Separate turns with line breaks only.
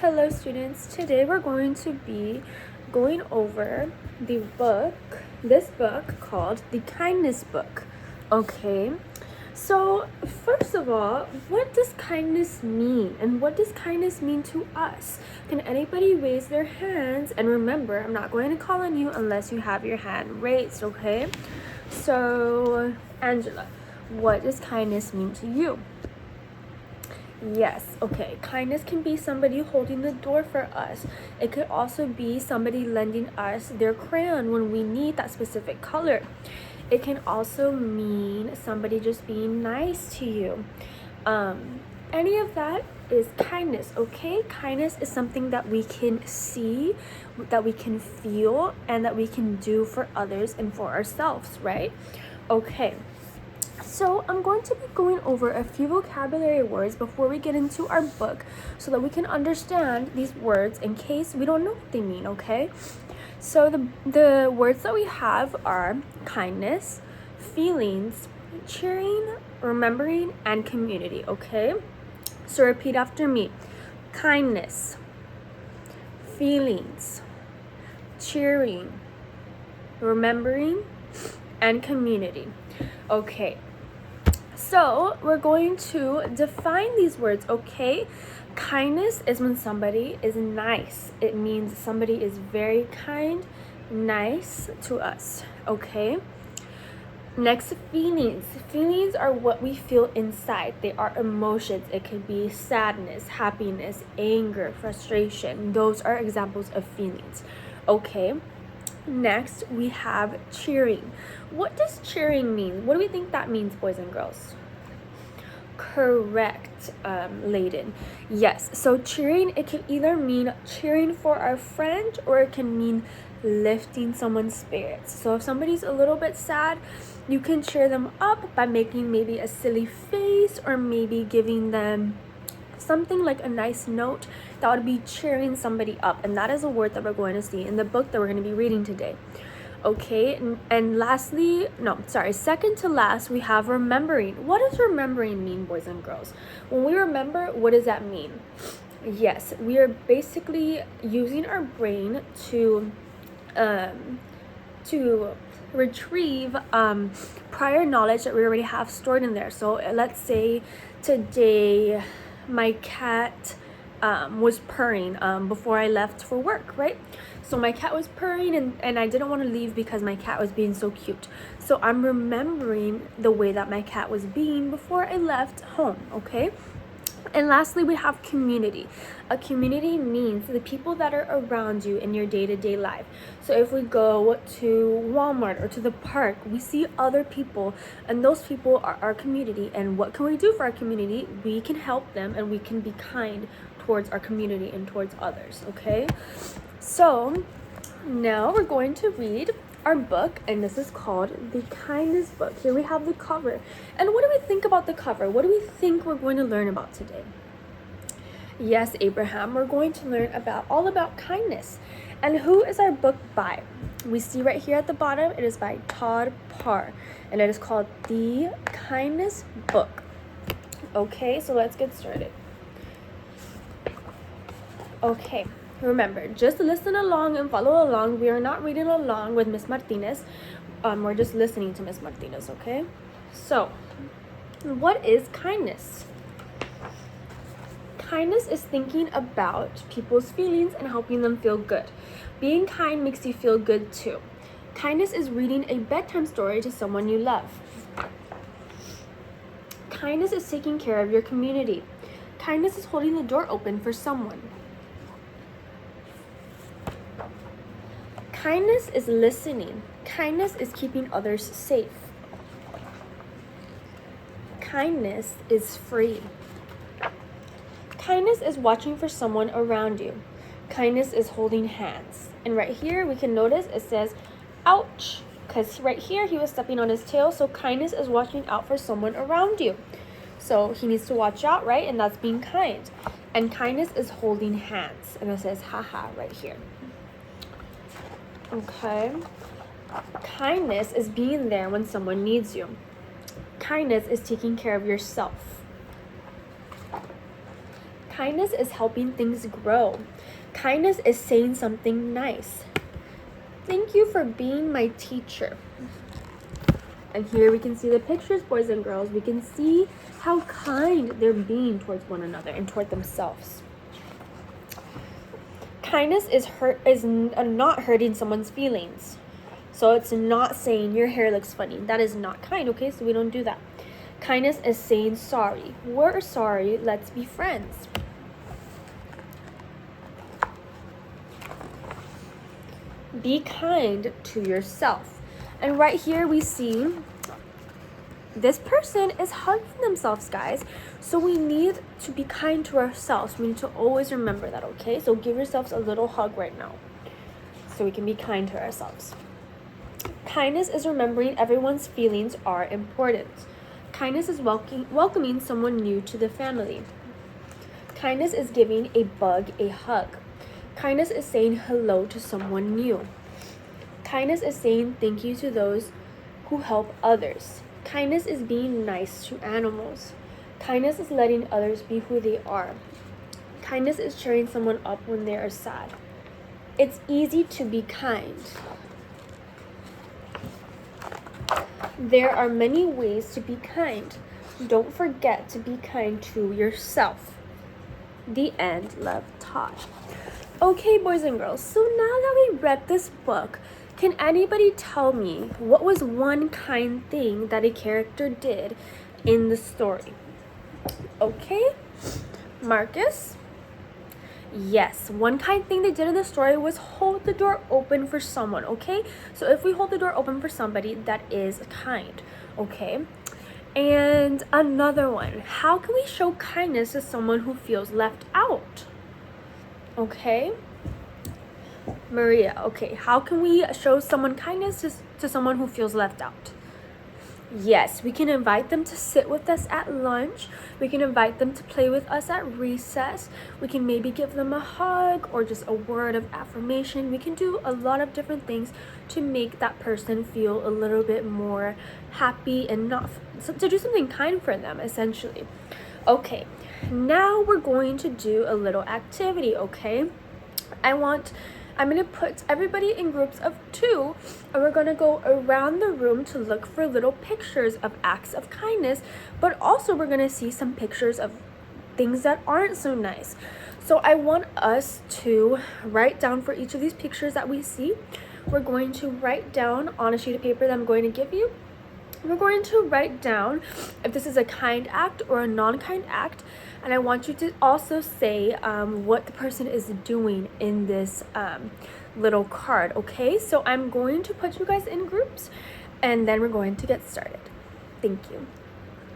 Hello students, today we're going to be going over this book called The Kindness Book. Okay, so first of all, what does kindness mean and what does kindness mean to us? Can anybody raise their hands? And remember, I'm not going to call on you unless you have your hand raised, okay? So Angela, what does kindness mean to you? Yes, okay. Kindness can be somebody holding the door for us. It could also be somebody lending us their crayon when we need that specific color. It can also mean somebody just being nice to you. Any of that is kindness, okay? Kindness is something that we can see, that we can feel, and that we can do for others and for ourselves, right? Okay. So I'm going to be going over a few vocabulary words before we get into our book so that we can understand these words in case we don't know what they mean, okay? So the words that we have are kindness, feelings, cheering, remembering, and community, okay? So repeat after me. Kindness, feelings, cheering, remembering, and community. Okay. So we're going to define these words, okay? Kindness is when somebody is nice. It means somebody is very kind, nice to us, okay? Next, feelings. Feelings are what we feel inside. They are emotions. It could be sadness, happiness, anger, frustration. Those are examples of feelings, okay? Next, we have cheering. What does cheering mean? What do we think that means, boys and girls? Correct, Layden. Yes, so cheering, it can either mean cheering for our friend or it can mean lifting someone's spirits. So if somebody's a little bit sad, you can cheer them up by making maybe a silly face or maybe giving them something like a nice note. That would be cheering somebody up, and that is a word that we're going to see in the book that we're going to be reading today. Okay, and second to last, we have remembering. What does remembering mean, boys and girls? When we remember, what does that mean? Yes, we are basically using our brain to retrieve prior knowledge that we already have stored in there. So let's say today my cat was purring before I left for work, right? So my cat was purring and I didn't want to leave because my cat was being so cute. So I'm remembering the way that my cat was being before I left home, okay? And lastly, we have community. A community means the people that are around you in your day-to-day life. So if we go to Walmart or to the park, we see other people, and those people are our community. And what can we do for our community? We can help them and we can be kind towards our community and towards others, okay? So now we're going to read our book, and this is called The Kindness Book. Here we have the cover. And what do we think about the cover? What do we think we're going to learn about today? Yes, Abraham, we're going to learn all about kindness. And who is our book by? We see right here at the bottom, it is by Todd Parr, and it is called The Kindness Book. Okay, so let's get started. Okay. Remember, just listen along and follow along. We are not reading along with Miss Martinez. We're just listening to Miss Martinez, okay? So, what is kindness? Kindness is thinking about people's feelings and helping them feel good. Being kind makes you feel good too. Kindness is reading a bedtime story to someone you love. Kindness is taking care of your community. Kindness is holding the door open for someone. Kindness is listening. Kindness is keeping others safe. Kindness is free. Kindness is watching for someone around you. Kindness is holding hands. And right here we can notice it says, ouch, because right here he was stepping on his tail, so kindness is watching out for someone around you. So he needs to watch out, right? And that's being kind. And kindness is holding hands. And it says, haha, right here. Okay. Kindness is being there when someone needs you. Kindness is taking care of yourself. Kindness is helping things grow. Kindness is saying something nice. Thank you for being my teacher. And here we can see the pictures, boys and girls. We can see how kind they're being towards one another and toward themselves. Kindness is not hurting someone's feelings. So it's not saying your hair looks funny. That is not kind, okay? So we don't do that. Kindness is saying sorry. We're sorry. Let's be friends. Be kind to yourself. And right here we see this person is hugging themselves, guys. So we need to be kind to ourselves. We need to always remember that, okay? So give yourselves a little hug right now so we can be kind to ourselves. Kindness is remembering everyone's feelings are important. Kindness is welcoming someone new to the family. Kindness is giving a bug a hug. Kindness is saying hello to someone new. Kindness is saying thank you to those who help others. Kindness is being nice to animals. Kindness is letting others be who they are. Kindness is cheering someone up when they are sad. It's easy to be kind. There are many ways to be kind. Don't forget to be kind to yourself. The end. Love, Todd. Okay, boys and girls, so now that we read this book, can anybody tell me what was one kind thing that a character did in the story? Okay, Marcus? Yes, one kind thing they did in the story was hold the door open for someone, okay? So if we hold the door open for somebody, that is kind, okay? And another one, how can we show kindness to someone who feels left out? Okay, Maria, okay, how can we show someone kindness to someone who feels left out? Yes, we can invite them to sit with us at lunch. We can invite them to play with us at recess. We can maybe give them a hug or just a word of affirmation. We can do a lot of different things to make that person feel a little bit more happy and to do something kind for them, essentially. Okay, now we're going to do a little activity, okay? I'm going to put everybody in groups of 2, and we're going to go around the room to look for little pictures of acts of kindness, but also we're going to see some pictures of things that aren't so nice. So I want us to write down for each of these pictures that we see. We're going to write down on a sheet of paper that I'm going to give you. We're going to write down if this is a kind act or a non-kind act, and I want you to also say what the person is doing in this little card, okay? So I'm going to put you guys in groups, and then we're going to get started. Thank you.